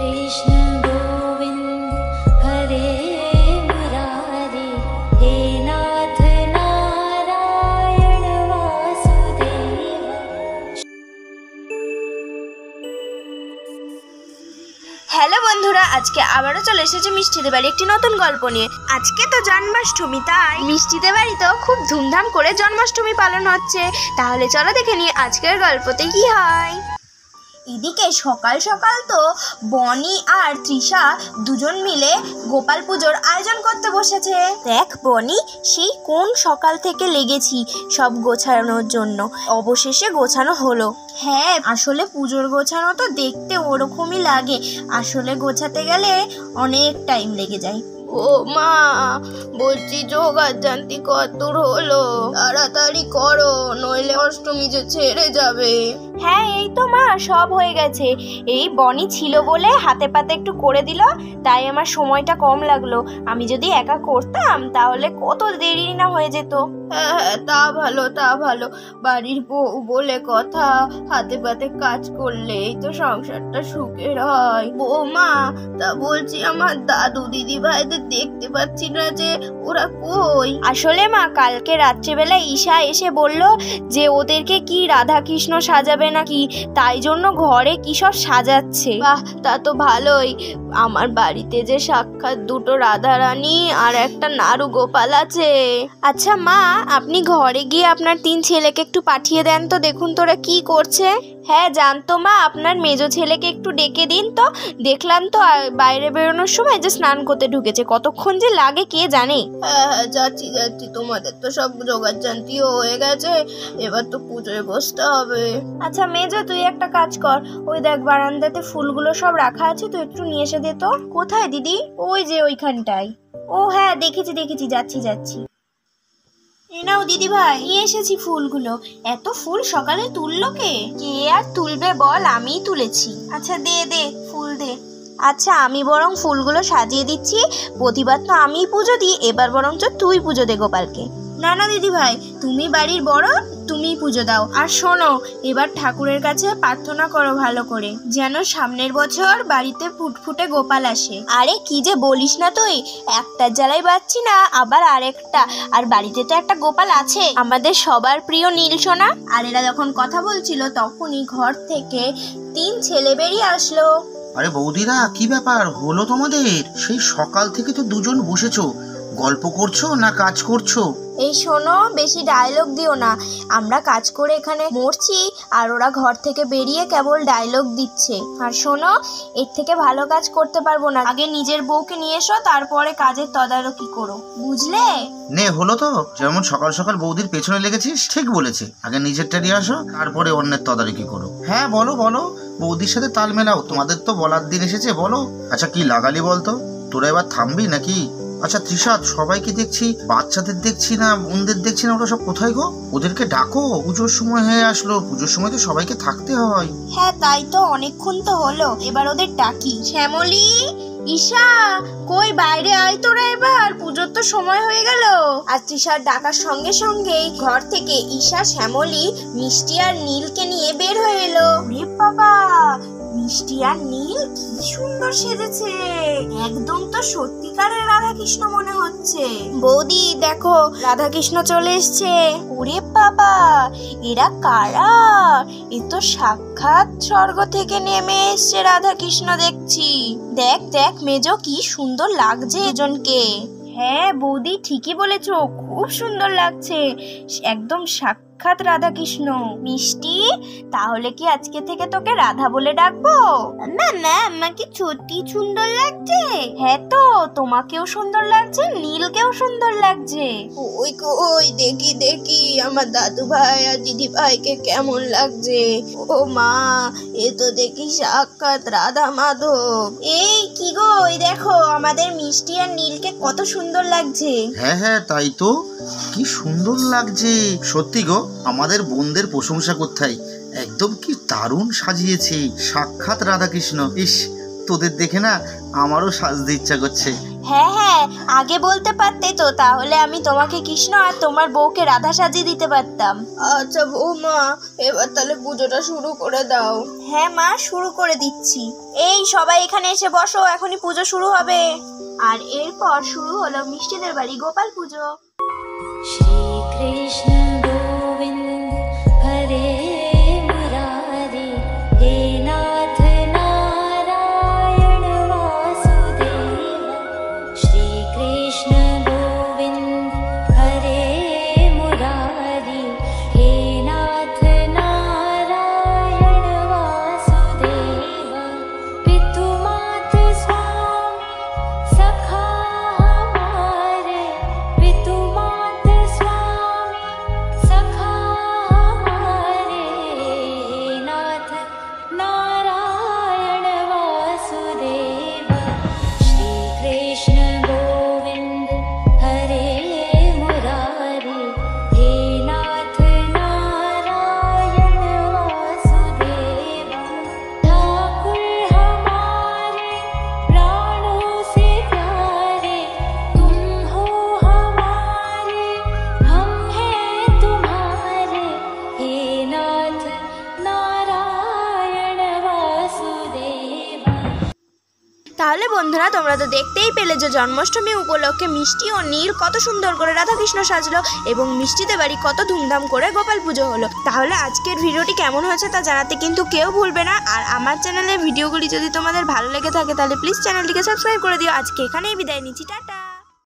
कृष्ण गोविंद हरे मुरारी हे नाथ Narayan Vasudev. Hello বন্ধুরা, আজকে আবারও চলে এসেছে মিষ্টিদের বাড়ি একটি নতুন গল্প নিয়ে। আজকে তো জন্মাষ্টমী, তাই মিষ্টিদের বাড়িতেও খুব ধুমধাম করে জন্মাষ্টমী পালন হচ্ছে। তাহলে চলো দেখে নিই আজকের গল্পতে কি হয়। এদিকে সকাল সকাল তো বনি আর তৃষা দুজন মিলে গোপাল পুজোর আয়োজন করতে বসেছে। দেখ বনি, সেই কোন সকাল থেকে লেগেছি সব গোছানোর জন্য, অবশেষে গোছানো হলো। হ্যাঁ, আসলে পুজোর গোছানো তো দেখতে ওরকমই লাগে, আসলে গোছাতে গেলে অনেক টাইম লেগে যায়। ও মা, বলছি জোগাড় জানতি কত দূর হলো, তাড়াতাড়ি করো, নইলে অষ্টমী যে ছেড়ে যাবে। হ্যাঁ এই তো মা, সব হয়ে গেছে। এই বনি ছিল বলে হাতে পাতে একটু করে দিল, তাই আমার সময়টা কম লাগলো। আমি যদি একা করতাম তাহলে কত দেরি না হয়ে যেত। হ্যাঁ, তা ভালো তা ভালো, বাড়ির বউ বলে কথা, হাতে পাতে কাজ করলেই তো সংসারটা সুখের হয়। বৌমা, তা বলছি আমার দাদু দিদি ভাইদের দেখতে পাচ্ছি না যে, ওরা কই? আসলে মা, কালকে রাত্রিবেলা ঈশা এসে বলল যে ওদেরকে কি রাধা কৃষ্ণ সাজাবে নাকি, তাই জন্য ঘরে কি সব সাজাচ্ছে। বাহ, তা তো ভালোই। আমার বাড়িতে যে সাক্ষাৎ দুটো রাধারানী আর একটা নাড়ু গোপাল আছে। আচ্ছা মা, আপনি ঘরে গিয়ে আপনার 3 ছেলেকে একটু পাঠিয়ে দেন তো, দেখুন তোরা কি করছে। হ্যাঁ জানতো মা, আপনার মেজো ছেলেকে একটু ডেকে দিন তো। দেখলাম তো বাইরে বেরোনোর সময় যে স্নান করতে ঢুকেছে, কতক্ষণ যে লাগে কে জানে। হ্যাঁ যাচ্ছি যাচ্ছি, তোমাদের তো সব জোগাড় জান্তিও হয়ে গেছে, এবার তো পুজোয় বসতে হবে। আচ্ছা মেজো, তুই একটা কাজ কর, ওই দেখ বারান্দাতে ফুলগুলো সব রাখা আছে, তুই একটু নিয়ে এসে দে তো। কোথায় দিদি? ওই যে ওইখানটায়। ও হ্যাঁ দেখেছি দেখেছি, যাচ্ছি যাচ্ছি। এ নাও দিদি ভাই, নিয়ে এসেছি ফুলগুলো। এত ফুল সকালে তুললো কে? কে আর তুলবে বল, আমিই তুলেছি। আচ্ছা দে দে, ফুল দে। আচ্ছা আমি বরং ফুলগুলো সাজিয়ে দিচ্ছি, প্রতিবার তো আমিই পুজো দিই, এবার বরঞ্চ তুই পুজো দে গোপালকে। না না দিদি ভাই, তুমি বাড়ির বড়, তুমিই পুজো দাও। আর শোনো, এবার ঠাকুরের কাছে প্রার্থনা করো ভালো করে, যেন সামনের বছর বাড়িতে ফুটফুটে গোপাল আসে। আরে কি যে বলিস না তুই, একটার জ্বালাই বাচ্ছি না আবার আরেকটা, আর বাড়িতে তো একটা গোপাল আছে, আমাদের সবার প্রিয় নীল সোনা। আর এরা যখন কথা বলছিল তখনই ঘর থেকে 3 ছেলে বেরিয়ে আসলো। আরে বৌদিরা, কি ব্যাপার হলো তোমাদের? সেই সকাল থেকে তো দুজন বসেছো, গল্প করছো না কাজ করছো? এই শোনো, বেশি ডায়লগ দিও না, আমরা কাজ করে এখানে মরছি আর ওরা ঘর থেকে বেরিয়ে কেবল ডায়লগ দিচ্ছে। আর শোনো, এর থেকে ভালো কাজ করতে পারবো না, আগে নিজের বউকে নিয়ে এসো, তারপরে কাজের তদারকি করো, বুঝলে? নে হলো তো, যেমন সকাল সকাল বৌদির পেছনে লেগেছিস, ঠিক বলেছে, আগে নিজেরটা নিয়ে আসো, তারপরে অন্যের তদারকি করো। হ্যাঁ বলো বলো, বৌদির সাথে তাল মেলাও, তোমাদের তো বলার দিন এসেছে, বলো। আচ্ছা কি লাগালি বলতো, তোরা এবার থামবি নাকি? আচ্ছা তৃষা, সবাইকে দেখছি, বাচ্চাদের দেখছি না, বোনদের দেখছি না, ওরা সব কোথায় গো? ওদেরকে ডাকো, পুজোর সময় হয়ে আসলো, পুজোর সময় তো সবাইকে থাকতে হয়। হ্যাঁ তাই তো, অনেকক্ষণ তো হলো, এবার ওদের ডাকি। শ্যামলী, ঈশা, কই বাইরে আয় তোরা, এবার পুজোর তো সময় হয়ে গেল। আর তৃষার ডাকার সঙ্গে সঙ্গেই ঘর থেকে ঈশা, শ্যামলী, মিষ্টি আর নীলকে নিয়ে বের হয়ে এলো। রে বাবা, মিষ্টি আর নীল কি সুন্দর সেজেছে, একদম তো সত্যিকারের রাধাকৃষ্ণ মনে হচ্ছে। বৌদি দেখো, রাধাকৃষ্ণ চলে এসছে। ওরে বাবা, এরা কারা? এ তো সাক্ষাৎ স্বর্গ থেকে নেমে এসছে রাধাকৃষ্ণ দেখছি। দেখ দেখ মেজো, কি সুন্দর লাগছে এজনকে। হ্যাঁ বৌদি ঠিকই বলেছো, খুব সুন্দর লাগছে, একদম সাক্ষাৎ রাধাকৃষ্ণ। মিষ্টি, তাহলে কি আজকে থেকে তোকে রাধা বলে ডাকবো? না না, আমাকে সত্যি সুন্দর লাগছে। হ্যাঁ তো, তোমাকেও সুন্দর লাগছে, নীলকেও সুন্দর লাগছে। ওই কই, দেখি দেখি আমার দাদু ভাই আর দিদি ভাইকে কেমন লাগছে। ও মা, এ তো দেখি সাক্ষাৎ রাধা মাধব। এই কি গো, ওই দেখো আমাদের মিষ্টি আর নীলকে কত সুন্দর লাগছে। হ্যাঁ হ্যাঁ তাই তো, কি সুন্দর লাগছে সত্যি গো, আমাদের বোনদের প্রশংসা করতেই, একদম কি দারুণ সাজিয়েছে, সাক্ষাৎ রাধাকৃষ্ণ। ইস, তোদের দেখে না আমারও সাজতে ইচ্ছা করছে। হ্যাঁ হ্যাঁ, আগে বলতে পারতে তো, তাহলে আমি তোমাকে কৃষ্ণ আর তোমার বউকে রাধা সাজিয়ে দিতে পারতাম। আচ্ছা বৌমা, এবার তাহলে পুজোটা শুরু করে দাও। হ্যাঁ মা, শুরু করে দিচ্ছি। এই সবাই এখানে এসে বসো, এখনই পুজো শুরু হবে। আর এরপর শুরু হলো মিষ্টিদের বাড়ি গোপাল পুজো। श्री कृष्ण गोविंद हरे मुरारी हे नाथ नारायण वासुदेव श्री कृष्ण गोविंद हरे मुरारी हे नाथ नारायण वासुदेव पितुमात स्वामी सखा हमारे पितुमात स्वामी सखा हमारे नाथ नारायण वासुदेव श्री कृष्ण गोविंद हरे मुरारी हे नाथ नारायण वासुदेव ठाकुर हमारे प्राणों से प्यारे तुम हो हमारे हम हैं तुम्हारे हे नाथ नारायण वासुदेव। তাহলে বন্ধুরা, তোমরা তো দেখতেই পেলে যে জন্মাষ্টমী উপলক্ষে মিষ্টি ও নীল কত সুন্দর করে রাধাকৃষ্ণ সাজলো এবং মিষ্টিদের বাড়ি কত ধুমধাম করে গোপাল পুজো হলো। তাহলে আজকের ভিডিওটি কেমন হয়েছে তা জানাতে কিন্তু কেউ ভুলবে না। আর আমার চ্যানেলের ভিডিওগুলি যদি তোমাদের ভালো লেগে থাকে তাহলে প্লিজ চ্যানেলটিকে সাবস্ক্রাইব করে দিও। আজকে এখানেই বিদায় নিচ্ছি, টাটা।